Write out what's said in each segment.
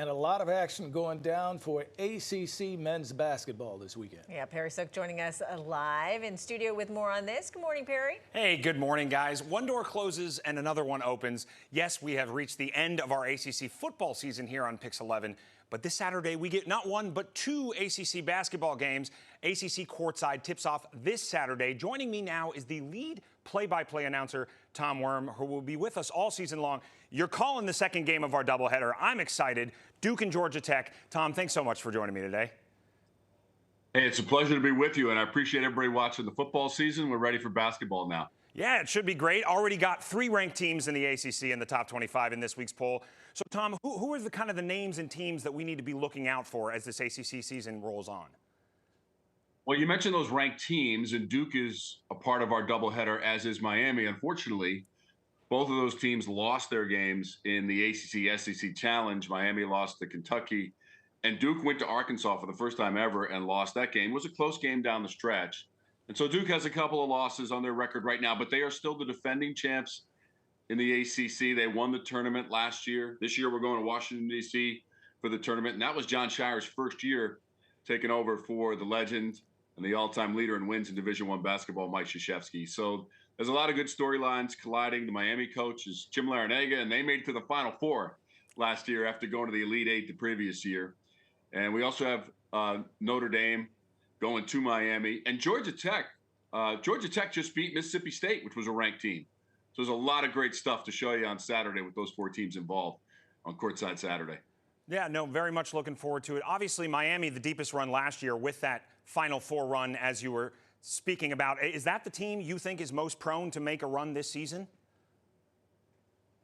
and a lot of action going down for ACC men's basketball this weekend. Yeah, Perry Sook joining us live in studio with more on this. Good morning, Perry. Hey, good morning, guys. One door closes and another one opens. Yes, we have reached the end of our ACC football season here on PIX11. But this Saturday, we get not one, but two ACC basketball games. ACC Courtside tips off this Saturday. Joining me now is the lead play-by-play announcer, Tom Worm, who will be with us all season long. You're calling the second game of our doubleheader. I'm excited. Duke and Georgia Tech. Tom, thanks so much for joining me today. Hey, it's a pleasure to be with you, and I appreciate everybody watching the football season. We're ready for basketball now. Yeah, it should be great. Already got 3 ranked teams in the ACC in the top 25 in this week's poll. So, Tom, who are the kind of the names and teams that we need to be looking out for as this ACC season rolls on? Well, you mentioned those ranked teams, and Duke is a part of our doubleheader, as is Miami. Unfortunately, both of those teams lost their games in the ACC-SEC Challenge. Miami lost to Kentucky, and Duke went to Arkansas for the first time ever and lost that game. It was a close game down the stretch. And so Duke has a couple of losses on their record right now, but they are still the defending champs in the ACC. They won the tournament last year. This year we're going to Washington, D.C. for the tournament, and that was John Shire's first year taking over for the legend and the all-time leader in wins in Division I basketball, Mike Krzyzewski. So there's a lot of good storylines colliding. The Miami coach is Jim Larrañaga, and they made it to the Final Four last year after going to the Elite Eight the previous year. And we also have Notre Dame going to Miami, and Georgia Tech. Georgia Tech just beat Mississippi State, which was a ranked team. So there's a lot of great stuff to show you on Saturday with those 4 teams involved on Courtside Saturday. Yeah, no, very much looking forward to it. Obviously, Miami, the deepest run last year with that Final Four run, as you were speaking about. Is that the team you think is most prone to make a run this season?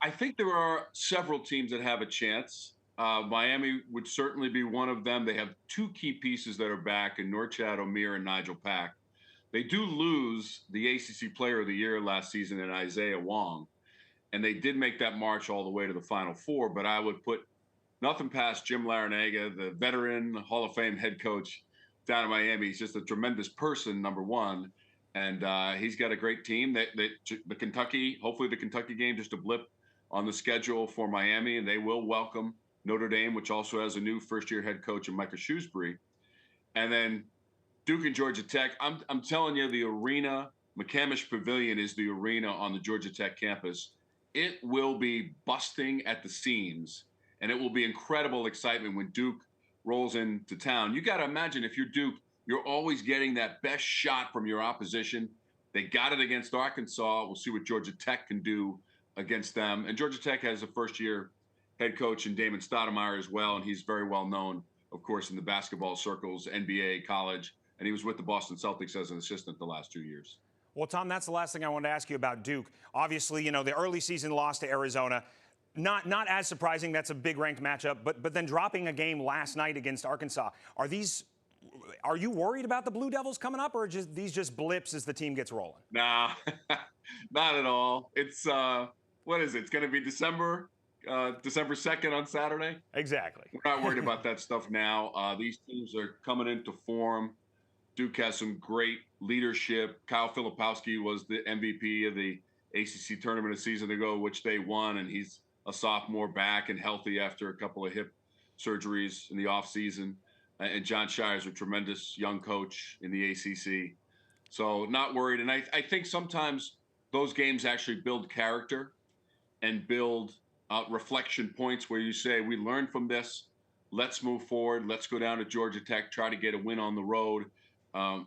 I think there are several teams that have a chance. Miami would certainly be one of them. They have 2 key pieces that are back in Norchad Omier and Nigel Pack. They do lose the ACC Player of the Year last season in Isaiah Wong, and they did make that march all the way to the Final Four, but I would put nothing past Jim Larrañaga, the veteran Hall of Fame head coach down in Miami. He's just a tremendous person, number one, and he's got a great team. Hopefully the Kentucky game, just a blip on the schedule for Miami, and they will welcome Notre Dame, which also has a new first-year head coach in Micah Shrewsbury. And then Duke and Georgia Tech. I'm telling you, the arena, McCamish Pavilion is the arena on the Georgia Tech campus. It will be busting at the seams, and it will be incredible excitement when Duke rolls into town. You got to imagine, if you're Duke, you're always getting that best shot from your opposition. They got it against Arkansas. We'll see what Georgia Tech can do against them. And Georgia Tech has a first-year head coach in Damon Stoudemire as well, and he's very well known, of course, in the basketball circles, NBA, college, and he was with the Boston Celtics as an assistant the last 2 years. Well, Tom, that's the last thing I wanted to ask you about Duke. Obviously, you know, the early season loss to Arizona, not as surprising. That's a big ranked matchup, but then dropping a game last night against Arkansas. Are you worried about the Blue Devils coming up, or are these just blips as the team gets rolling? Nah, not at all. It's what is it? It's going to be December 2nd on Saturday. Exactly. We're not worried about that stuff now. These teams are coming into form. Duke has some great leadership. Kyle Filipowski was the MVP of the ACC tournament a season ago, which they won, and he's a sophomore back and healthy after a couple of hip surgeries in the offseason. And John Shire is a tremendous young coach in the ACC. So not worried. And I think sometimes those games actually build character and build reflection points where you say, we learned from this, let's move forward, let's go down to Georgia Tech, try to get a win on the road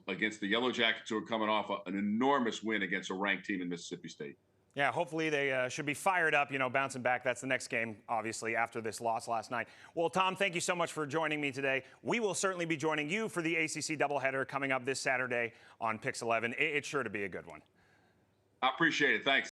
against the Yellow Jackets, who are coming off an enormous win against a ranked team in Mississippi State. Yeah, hopefully they should be fired up, you know, bouncing back. That's the next game, obviously, after this loss last night. Well, Tom, thank you so much for joining me today. We will certainly be joining you for the ACC doubleheader coming up this Saturday on PIX11. It's sure to be a good one. I appreciate it. Thanks.